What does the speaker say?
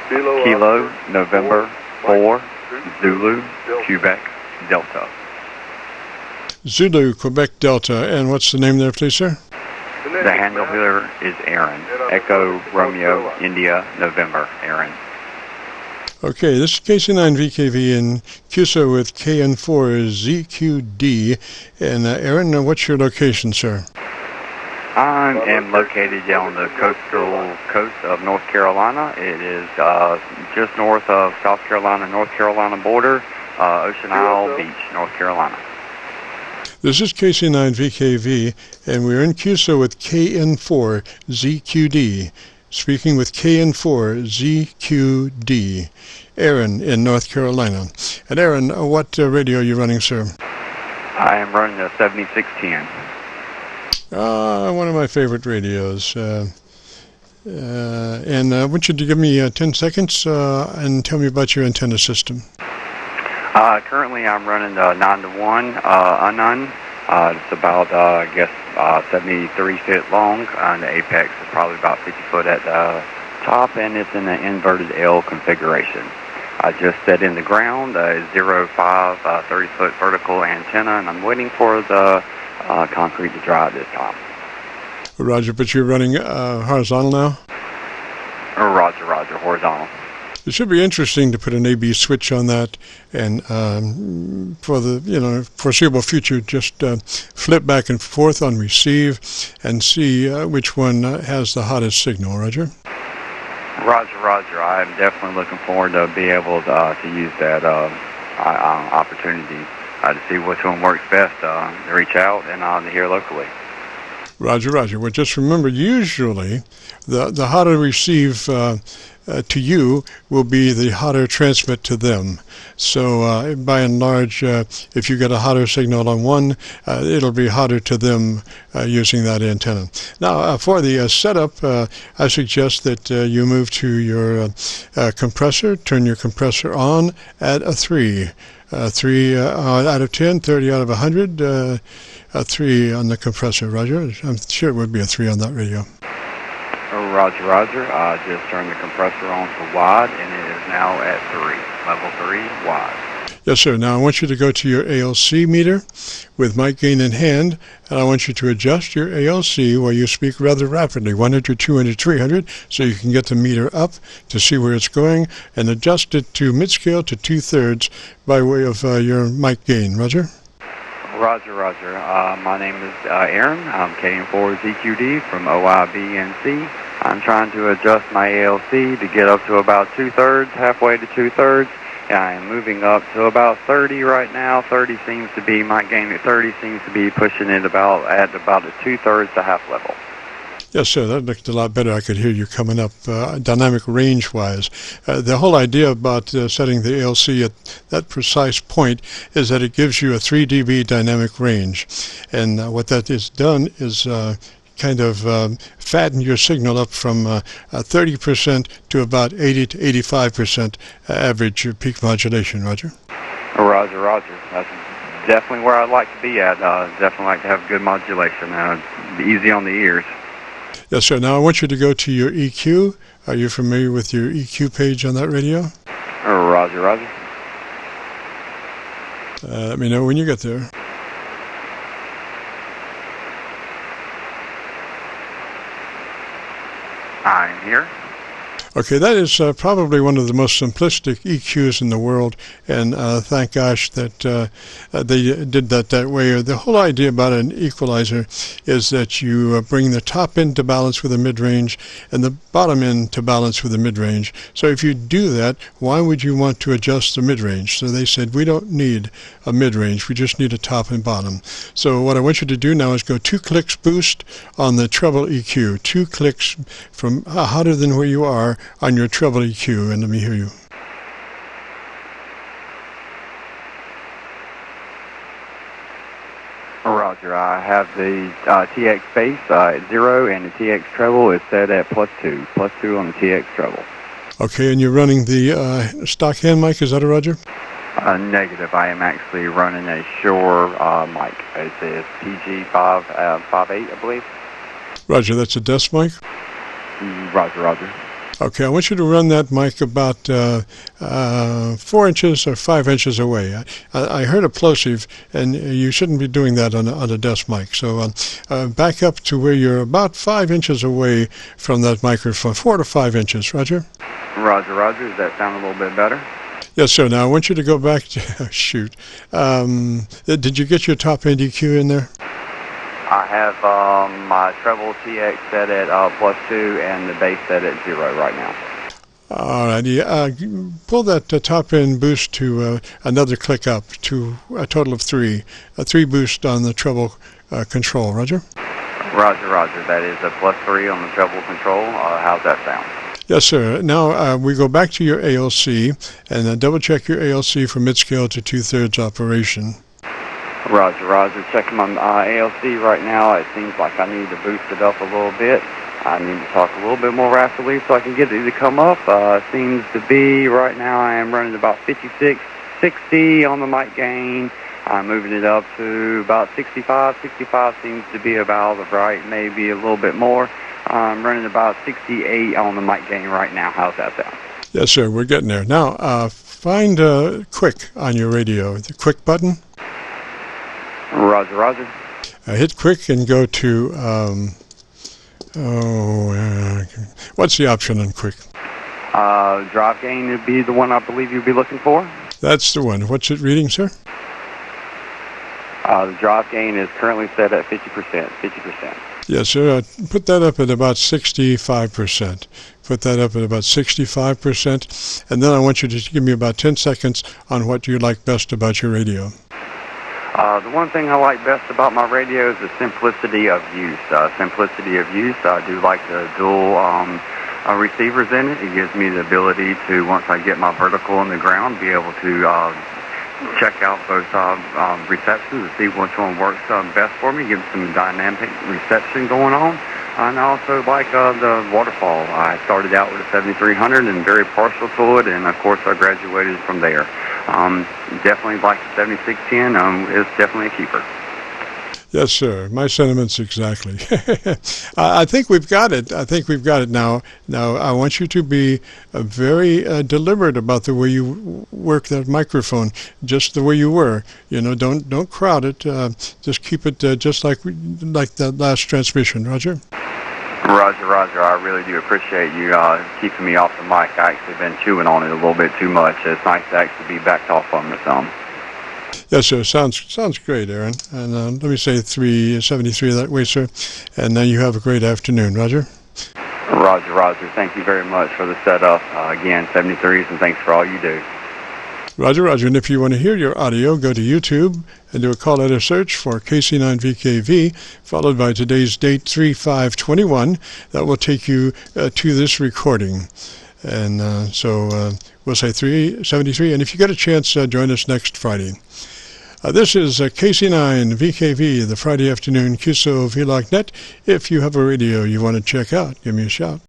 Kilo, November, 4, Zulu, Quebec, Delta. Zulu, Quebec, Delta. And what's the name there, please, sir? The handle here is ERIN. Echo, Romeo, India, November, ERIN. Okay, this is KC9VKV in Qso with KN4ZQD. And ERIN, what's your location, sir? I am located on the coastal coast of North Carolina. It is just north of South Carolina-North Carolina border, Ocean Isle Beach, North Carolina. This is KC9VKV, and we're in Qso with KN4ZQD, speaking with KN4ZQD, ERIN in North Carolina. And ERIN, what radio are you running, sir? I am running a 7610. One of my favorite radios. And I want you to give me 10 seconds and tell me about your antenna system. Currently I'm running 9-to-1 unknown. It's about, 73 feet long, and the apex is probably about 50 foot at the top, and it's in an inverted L configuration. I just set in the ground a 0.5 30-foot vertical antenna, and I'm waiting for the concrete to dry this time. Roger, but you're running horizontal now? Roger, horizontal. It should be interesting to put an AB switch on that, and for the foreseeable future, just flip back and forth on receive and see which one has the hottest signal. Roger. Roger. I'm definitely looking forward to be able to use that opportunity to see which one works best. To reach out and to hear locally. Roger. Well, just remember, usually the hotter receive to you will be the hotter transmit to them. So by and large, if you get a hotter signal on one, it'll be hotter to them using that antenna. Now, for the setup, I suggest that you move to your compressor, turn your compressor on at a 3. 3 out of 10, 30 out of 100, a 3 on the compressor. Roger? I'm sure it would be a 3 on that radio. Roger. I just turned the compressor on for wide, and it is now at 3, level 3 wide. Yes, sir. Now I want you to go to your ALC meter with mic gain in hand, and I want you to adjust your ALC while you speak rather rapidly, 100, 200, 300, so you can get the meter up to see where it's going, and adjust it to mid-scale to 2/3 by way of your mic gain. Roger? Roger. My name is ERIN. I'm KN4ZQD from OIBNC. I'm trying to adjust my ALC to get up to about 2/3, halfway to 2/3. I am moving up to about 30 right now. 30 seems to be my gain at 30 seems to be pushing it about a 2/3 to half level. Yes, sir. That looked a lot better. I could hear you coming up dynamic range-wise. The whole idea about setting the ALC at that precise point is that it gives you a 3 dB dynamic range. And what that is done is kind of fatten your signal up from 30% to about 80 to 85% average peak modulation. Roger? Roger. That's definitely where I'd like to be at. Definitely like to have good modulation. Easy on the ears. Yes, sir. Now I want you to go to your EQ. Are you familiar with your EQ page on that radio? Roger. Let me know when you get there. I'm here. Okay, that is probably one of the most simplistic EQs in the world, and thank gosh that they did that way. The whole idea about an equalizer is that you bring the top end to balance with a mid-range and the bottom end to balance with a mid-range. So if you do that, why would you want to adjust the mid-range? So they said, we don't need a mid-range, we just need a top and bottom. So what I want you to do now is go 2 clicks boost on the treble EQ, 2 clicks from hotter than where you are on your treble EQ, and let me hear you. Roger, I have the TX bass at 0, and the TX treble is set at +2 on the TX treble. Okay, and you're running the stock hand mic, is that a Roger? Negative. I am actually running a Shure mic. It's a PG58, I believe. Roger, that's a desk mic? Roger. Okay, I want you to run that mic about 4 inches or 5 inches away. I heard a plosive, and you shouldn't be doing that on a desk mic. So back up to where you're about 5 inches away from that microphone, 4 to 5 inches. Roger? Roger, roger. Does that sound a little bit better? Yes, sir. Now I want you to go back to, shoot. Did you get your top end EQ in there? I have my treble TX set at +2 and the bass set at 0 right now. All righty. Pull that top end boost to another click up to a total of 3. A 3 boost on the treble control. Roger? Roger, roger. That is a +3 on the treble control. How's that sound? Yes, sir. Now we go back to your ALC and double check your ALC from mid-scale to 2/3 operation. Roger, roger. Checking my ALC right now. It seems like I need to boost it up a little bit. I need to talk a little bit more rapidly so I can get it to come up. Seems to be right now I am running about 56, 60 on the mic gain. I'm moving it up to about 65. 65 seems to be about right, maybe a little bit more. I'm running about 68 on the mic gain right now. How's that sound? Yes, sir. We're getting there. Now, find quick on your radio, the quick button. Roger, roger. Hit quick and go to, what's the option on quick? Drive gain would be the one I believe you'd be looking for. That's the one. What's it reading, sir? The drive gain is currently set at 50%. 50%. Yes, sir. Put that up at about 65%. Put that up at about 65%. And then I want you to give me about 10 seconds on what you like best about your radio. The one thing I like best about my radio is the simplicity of use. Simplicity of use. I do like the dual receivers in it. It gives me the ability to, once I get my vertical in the ground, be able to check out both receptions to see which one works best for me, give some dynamic reception going on. And I also like the waterfall. I started out with a 7300 and very partial to it, and of course I graduated from there. Definitely like the 7610. It's definitely a keeper. Yes, sir. My sentiments exactly. I think we've got it. I think we've got it now. Now, I want you to be very deliberate about the way you work that microphone, just the way you were. You know, don't crowd it. Just keep it just like that last transmission. Roger? Roger, roger. I really do appreciate you keeping me off the mic. I actually been chewing on it a little bit too much. It's nice to actually be backed off from it some. Yes, sir. Sounds great, Aaron. And let me say 373 that way, sir. And now you have a great afternoon. Roger? Roger, roger. Thank you very much for the setup. Again, 73s, and thanks for all you do. Roger, roger. And if you want to hear your audio, go to YouTube and do a call letter search for KC9VKV, followed by today's date, 3/5/21. That will take you to this recording. And so we'll say 373. And if you get a chance, join us next Friday. This is KC9VKV, the Friday afternoon Qso-Vlog net. If you have a radio you want to check out, give me a shout.